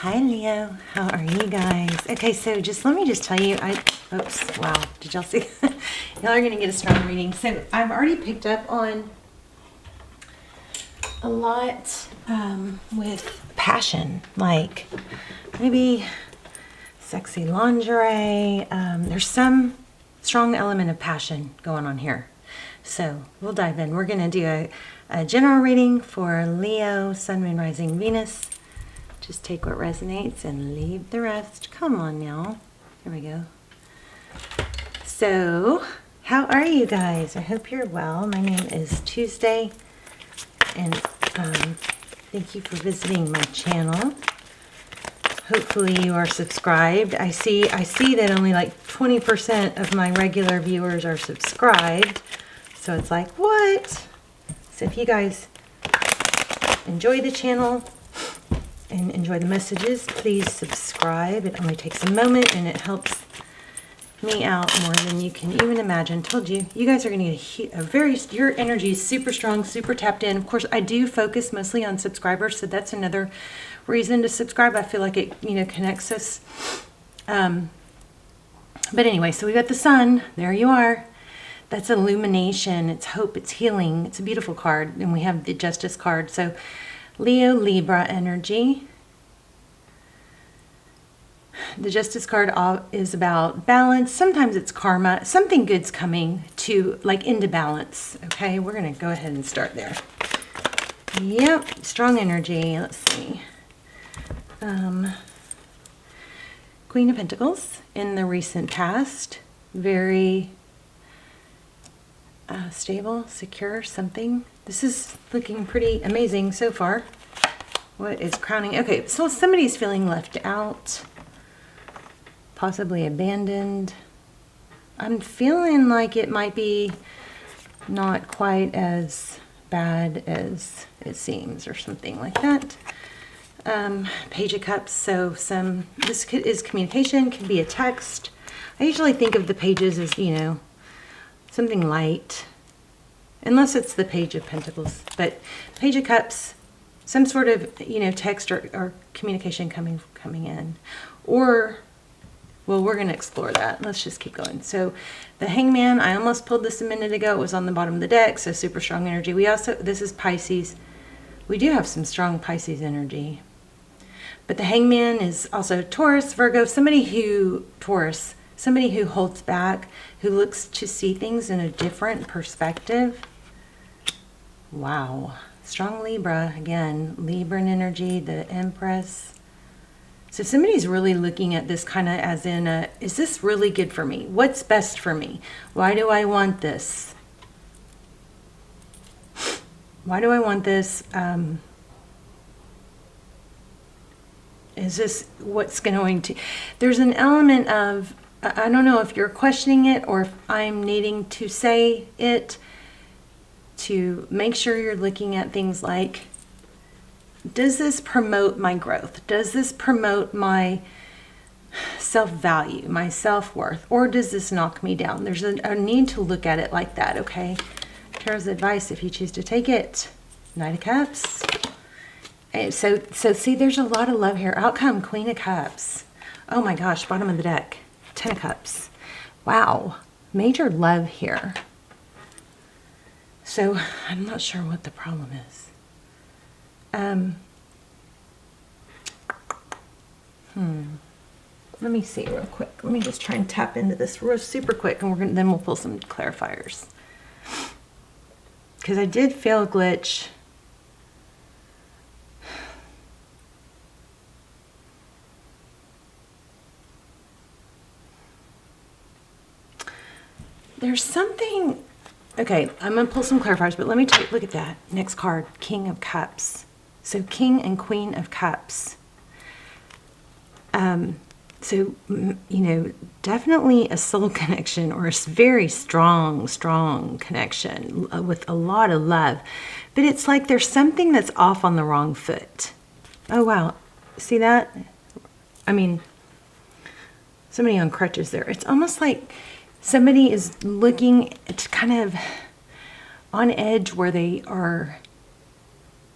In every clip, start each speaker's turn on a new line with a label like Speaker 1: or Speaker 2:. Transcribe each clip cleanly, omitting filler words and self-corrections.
Speaker 1: Hi Leo, how are you guys? Okay, so let me tell you, oops, wow, did y'all see? Y'all are gonna get a strong reading. So I've already picked up on a lot with passion, like maybe sexy lingerie. There's some strong element of passion going on here. So we'll dive in. We're gonna do a general reading for Leo, Sun, Moon, Rising, Venus. Just take what resonates and leave the rest. Come on now. Here we go. So, how are you guys? I hope you're well. My name is Tuesday, and thank you for visiting my channel. Hopefully you are subscribed. I see that only like 20% of my regular viewers are subscribed. So it's like, what? So if you guys enjoy the channel and enjoy the messages, please subscribe. It only takes a moment and it helps me out more than you can even imagine. Told you, you guys are going to get your energy is super strong, super tapped in. Of course, I do focus mostly on subscribers, so that's another reason to subscribe. I feel like it, connects us. But anyway, so we got the sun. There you are. That's illumination. It's hope. It's healing. It's a beautiful card. And we have the Justice card. So Leo, Libra energy. The Justice card is about balance. Sometimes it's karma. Something good's coming into balance. Okay, we're going to go ahead and start there. Yep, strong energy. Let's see. Queen of Pentacles in the recent past. Very stable, secure, something. This is looking pretty amazing so far. What is crowning? Okay, so somebody's feeling left out, possibly abandoned. I'm feeling like it might be not quite as bad as it seems, or something like that. Page of Cups. So this is communication. Could be a text. I usually think of the pages as something light, unless it's the Page of Pentacles. But Page of Cups, some sort of text or communication coming in, or well, we're going to explore that. Let's just keep going. So the Hangman, I almost pulled this a minute ago. It was on the bottom of the deck, so super strong energy. This is Pisces. We do have some strong Pisces energy. But the Hangman is also Taurus, Virgo, somebody who holds back, who looks to see things in a different perspective. Wow. Strong Libra, again, Libran energy, the Empress. So somebody's really looking at this kind of as in, is this really good for me? What's best for me? Why do I want this? Why do I want this? Is this what's going to... There's an element of, I don't know if you're questioning it or if I'm needing to say it, to make sure you're looking at things like, does this promote my growth? Does this promote my self-value, my self-worth? Or does this knock me down? There's a need to look at it like that, okay? Tarot's advice, if you choose to take it. Knight of Cups. And so see, there's a lot of love here. Outcome, Queen of Cups. Oh my gosh, bottom of the deck. 10 of Cups. Wow. Major love here. So I'm not sure what the problem is. Let me see real quick. Let me just try and tap into this real super quick, and then we'll pull some clarifiers. Because I did feel a glitch. There's something. Okay, I'm going to pull some clarifiers, but let me look at that. Next card, King of Cups. So King and Queen of Cups. So, definitely a soul connection, or a very strong connection with a lot of love. But it's like there's something that's off on the wrong foot. Oh, wow. See that? I mean, somebody on crutches there. It's almost like somebody is looking at kind of on edge, where they are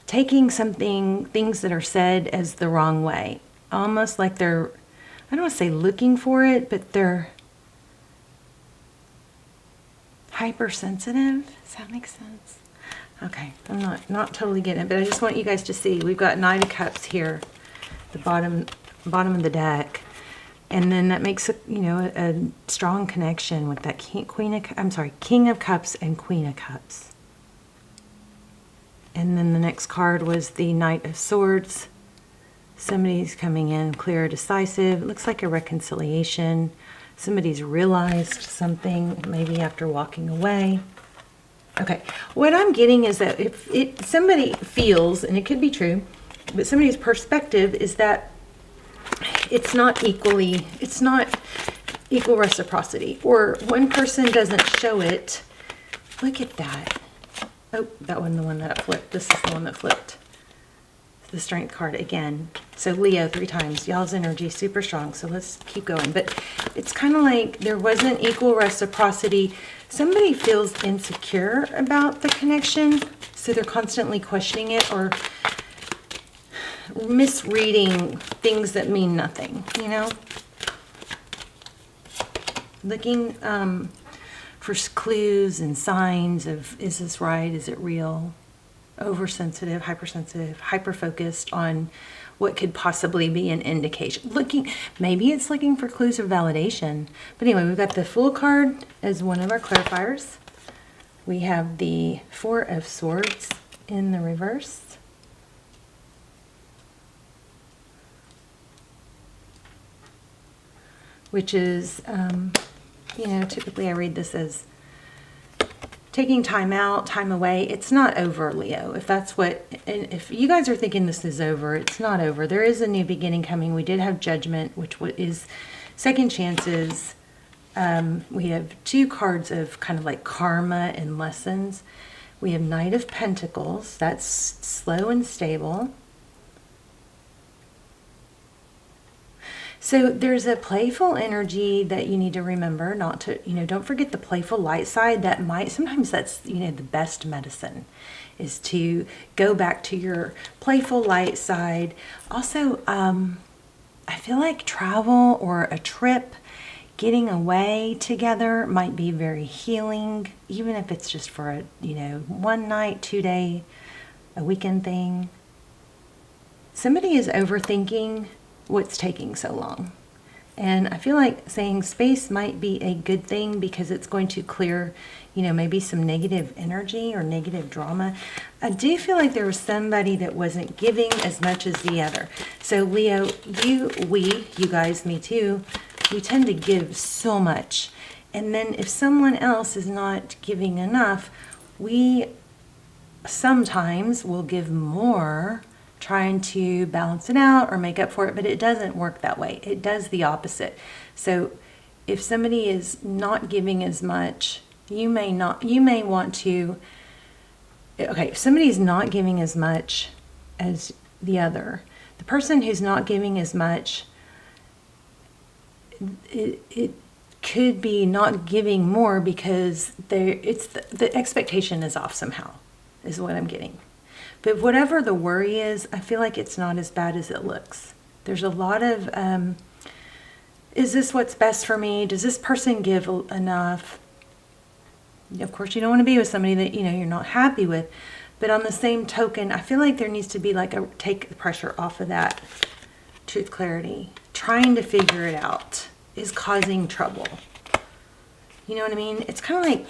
Speaker 1: taking things that are said as the wrong way. almost like they're, I don't want to say looking for it, but they're hypersensitive. Does that make sense? Okay, I'm not totally getting it, but I just want you guys to see. We've got Knight of Cups here, the bottom of the deck. And then that makes a strong connection with that King of Cups and Queen of Cups. And then the next card was the Knight of Swords. Somebody's coming in clear, decisive. It looks like a reconciliation. Somebody's realized something, maybe after walking away. Okay, what I'm getting is that if somebody feels, and it could be true, but somebody's perspective is that it's not equal reciprocity, or one person doesn't show it. Look at that. Oh, that wasn't the one that flipped. This is the one that flipped. The Strength card again. So Leo 3 times. Y'all's energy super strong. So let's keep going. But it's kind of like there wasn't equal reciprocity. Somebody feels insecure about the connection, so they're constantly questioning it or misreading things that mean nothing, you know? Looking for clues and signs of, is this right? Is it real? Oversensitive, hypersensitive, hyper-focused on what could possibly be an indication. Maybe it's looking for clues or validation. But anyway, we've got the Fool card as one of our clarifiers. We have the Four of Swords in the reverse. Which is, typically I read this as taking time out, time away. It's not over, Leo. If you guys are thinking this is over, it's not over. There is a new beginning coming. We did have Judgment, which is second chances. We have 2 cards of kind of like karma and lessons. We have Knight of Pentacles. That's slow and stable. So there's a playful energy that you need to remember not to, don't forget the playful light side. Sometimes that's, the best medicine is to go back to your playful light side. Also, I feel like travel or a trip, getting away together might be very healing, even if it's just for a, 1 night, 2 day, a weekend thing. Somebody is overthinking what's taking so long. And I feel like saying space might be a good thing because it's going to clear, maybe some negative energy or negative drama. I do feel like there was somebody that wasn't giving as much as the other. So Leo, you guys, me too, we tend to give so much. And then if someone else is not giving enough, we sometimes will give more, trying to balance it out or make up for it, but it doesn't work that way. It does the opposite. So if somebody is not giving as much, you may want to, if somebody's not giving as much as the other, the person who's not giving as much, it could be not giving more because the expectation is off somehow, is what I'm getting. But whatever the worry is, I feel like it's not as bad as it looks. There's a lot of, is this what's best for me? Does this person give enough? Of course, you don't want to be with somebody that, you're not happy with. But on the same token, I feel like there needs to be take the pressure off of that truth clarity. Trying to figure it out is causing trouble. You know what I mean? It's kind of like,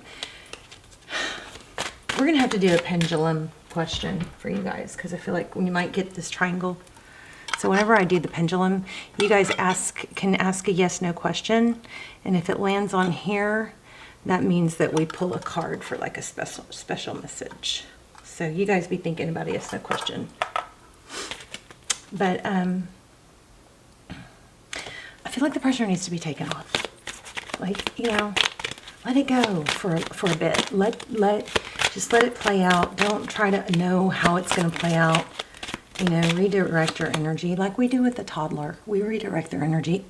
Speaker 1: we're going to have to do a pendulum question for you guys because I feel like we might get this triangle. So whenever I do the pendulum, you guys can ask a yes no question, and if it lands on here, that means that we pull a card for like a special message. So you guys be thinking about a yes no question. But I feel like the pressure needs to be taken off. Let it go for a bit. Just let it play out. Don't try to know how it's going to play out. Redirect your energy like we do with the toddler. We redirect their energy.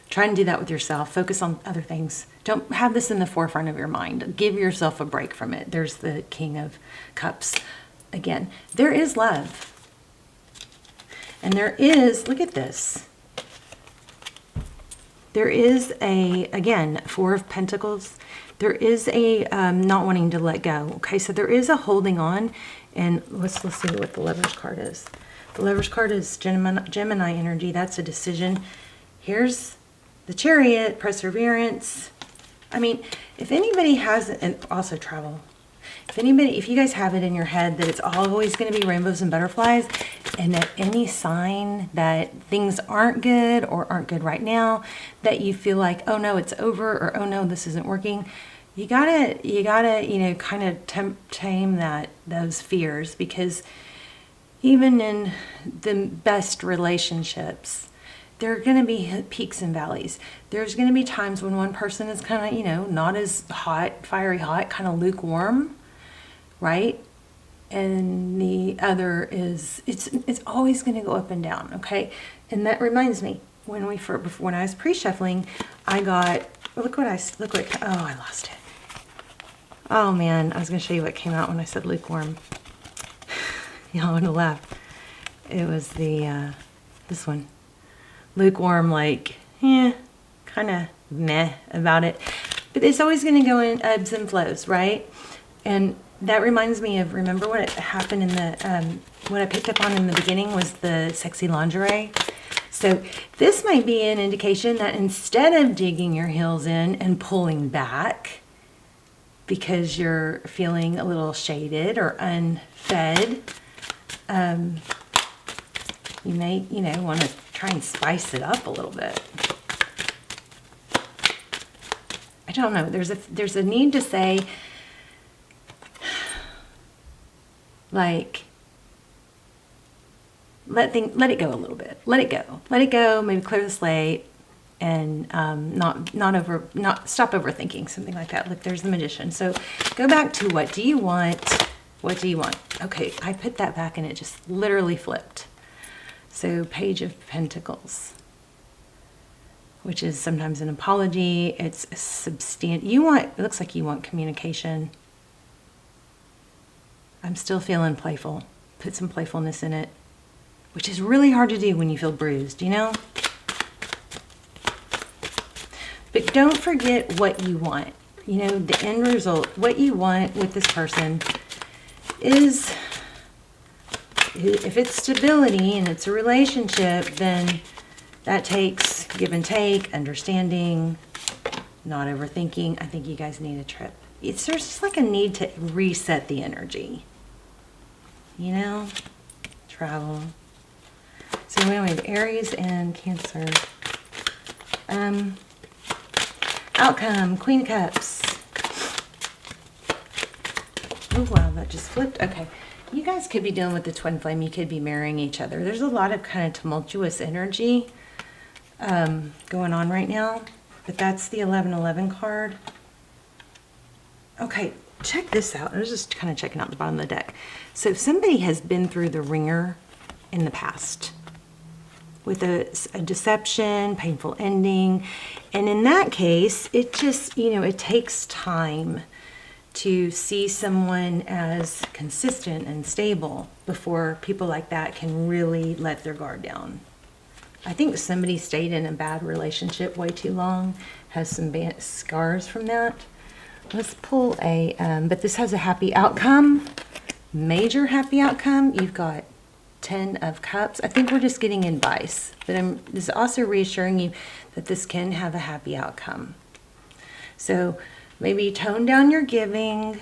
Speaker 1: Try and do that with yourself. Focus on other things. Don't have this in the forefront of your mind. Give yourself a break from it. There's the King of Cups. Again, there is love. And there is, look at this. There is a, again, Four of Pentacles. There is a not wanting to let go. Okay, so there is a holding on. And let's see what the Lover's card is. The Lover's card is Gemini energy. That's a decision. Here's the Chariot, perseverance. I mean, if anybody has, and also travel. If you guys have it in your head that it's always going to be rainbows and butterflies, and that any sign that things aren't good or aren't good right now, that you feel like, oh no, it's over, or oh no, this isn't working, you gotta, you know, kind of tame those fears, because even in the best relationships, there are going to be peaks and valleys. There's going to be times when one person is kind of, you know, not as hot, fiery hot, kind of lukewarm, right? And the other is, it's always going to go up and down, okay? And that reminds me, when I was pre-shuffling, I got, oh, I lost it. Oh man, I was going to show you what came out when I said lukewarm. Y'all want to laugh. It was the, this one. Lukewarm, like, kind of meh about it. But it's always going to go in ebbs and flows, right? And that reminds me of, remember what happened in the, what I picked up on in the beginning was the sexy lingerie. So this might be an indication that instead of digging your heels in and pulling back because you're feeling a little shaded or unfed, you may, you know, want to try and spice it up a little bit. I don't know. There's a need to say, like, let it go a little bit. Let it go. Maybe clear the slate, and not stop overthinking, something like that. Look, there's the Magician. So go back to what do you want? What do you want? Okay, I put that back and it just literally flipped. So Page of Pentacles, which is sometimes an apology. It's a it looks like you want communication. I'm still feeling playful. Put some playfulness in it, which is really hard to do when you feel bruised, you know? But don't forget what you want. You know, the end result, what you want with this person is, if it's stability and it's a relationship, then that takes give and take, understanding, not overthinking. I think you guys need a trip. There's just like a need to reset the energy. You know? Travel. So we have Aries and Cancer. Outcome, Queen of Cups. Oh wow, that just flipped. Okay. You guys could be dealing with the twin flame. You could be marrying each other. There's a lot of kind of tumultuous energy going on right now. But that's the 1111 card. Okay, check this out. I was just kind of checking out the bottom of the deck. So somebody has been through the ringer in the past with a deception, painful ending. And in that case, it just, you know, it takes time to see someone as consistent and stable before people like that can really let their guard down. I think somebody stayed in a bad relationship way too long, has some bad scars from that. Let's pull a, but this has a happy outcome, major happy outcome. You've got 10 of Cups. I think we're just getting advice, but this is also reassuring you that this can have a happy outcome. So maybe tone down your giving,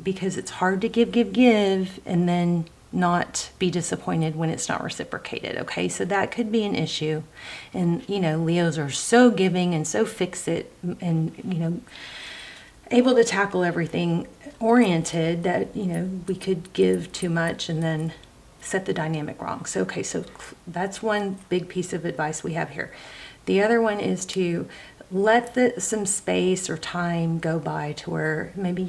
Speaker 1: because it's hard to give, and then not be disappointed when it's not reciprocated, okay? So that could be an issue. And, you know, Leos are so giving and so fix-it and, you know, able to tackle everything oriented that, you know, we could give too much and then set the dynamic wrong. So, okay, so that's one big piece of advice we have here. The other one is to let some space or time go by to where maybe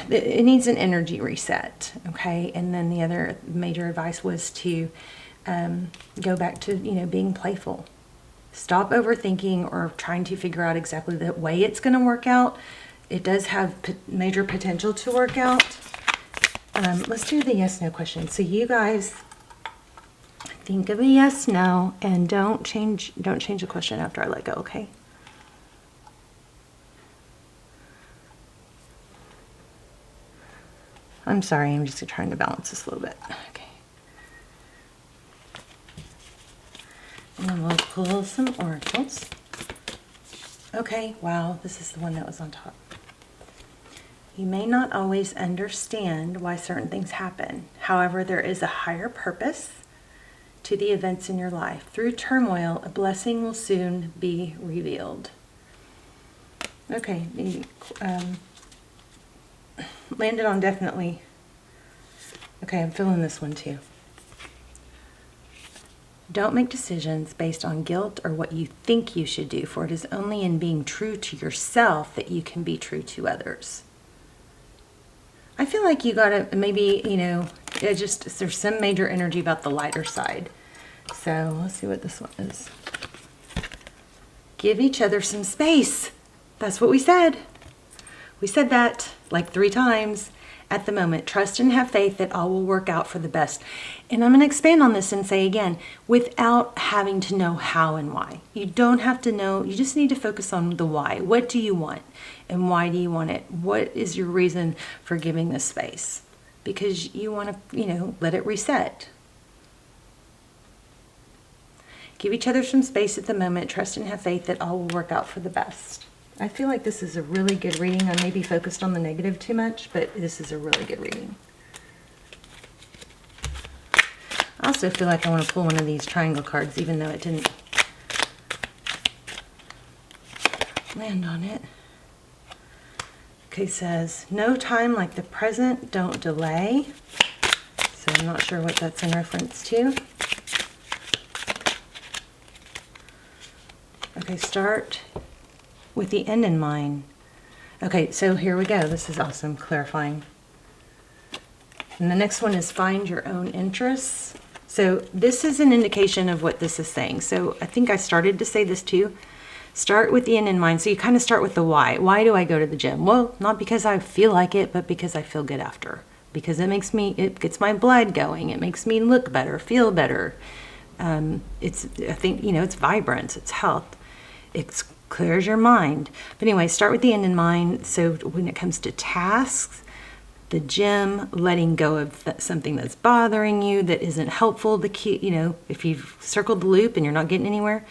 Speaker 1: it needs an energy reset, okay? And then the other major advice was to go back to, you know, being playful. Stop overthinking or trying to figure out exactly the way it's going to work out. It does have major potential to work out. Let's do the yes/no question. So you guys, Think of a yes, no, and don't change the question after I let go, okay? I'm sorry, I'm just trying to balance this a little bit. Okay. And then we'll pull some oracles. Okay, wow, this is the one that was on top. You may not always understand why certain things happen. However, there is a higher purpose to the events in your life. Through turmoil, a blessing will soon be revealed. Okay, landed on definitely. Okay, I'm feeling this one too. Don't make decisions based on guilt or what you think you should do, for it is only in being true to yourself that you can be true to others. I feel like you gotta, maybe, there's some major energy about the lighter side. So let's see what this one is. Give each other some space. That's what we said. We said that like 3 times. At the moment, trust and have faith that all will work out for the best. And I'm going to expand on this and say again, without having to know how and why. You don't have to know, you just need to focus on the why. What do you want? And why do you want it? What is your reason for giving this space? Because you want to, let it reset. Give each other some space at the moment, trust and have faith that all will work out for the best. I feel like this is a really good reading. I may be focused on the negative too much, but this is a really good reading. I also feel like I want to pull one of these triangle cards, even though it didn't land on it. Okay, says, no time like the present, don't delay. So I'm not sure what that's in reference to. Okay, start with the end in mind. Okay, so here we go. This is awesome, clarifying. And the next one is find your own interests. So this is an indication of what this is saying. So I think I started to say this too. Start with the end in mind. So you kind of start with the why. Why do I go to the gym? Well, not because I feel like it, but because I feel good after. Because it gets my blood going. It makes me look better, feel better. It's vibrance, it's health. It clears your mind. But anyway, start with the end in mind. So when it comes to tasks, the gym, letting go of something that's bothering you, that isn't helpful, if you've circled the loop and you're not getting anywhere,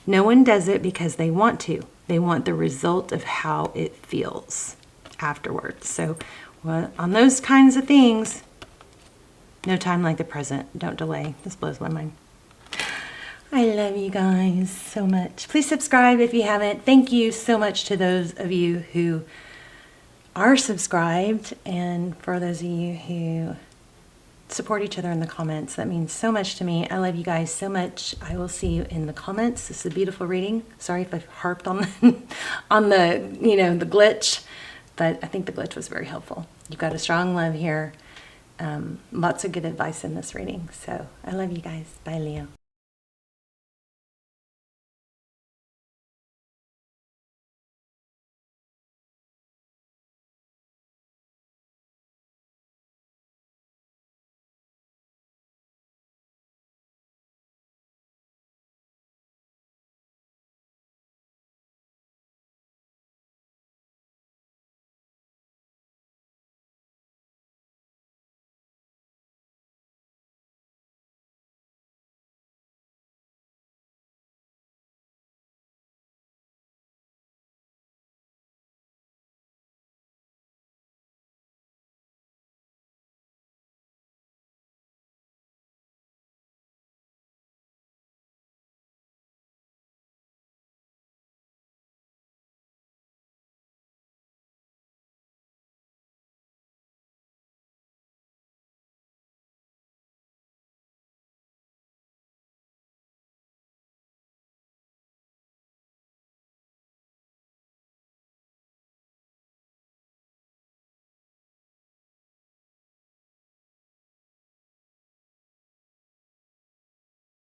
Speaker 1: no one does it because they want to. They want the result of how it feels afterwards. So on those kinds of things, no time like the present. Don't delay. This blows my mind. I love you guys so much. Please subscribe if you haven't. Thank you so much to those of you who are subscribed, and for those of you who support each other in the comments. That means so much to me. I love you guys so much. I will see you in the comments. This is a beautiful reading. Sorry if I've harped on the glitch, but I think the glitch was very helpful. You've got a strong love here. Lots of good advice in this reading. So I love you guys. Bye, Leo.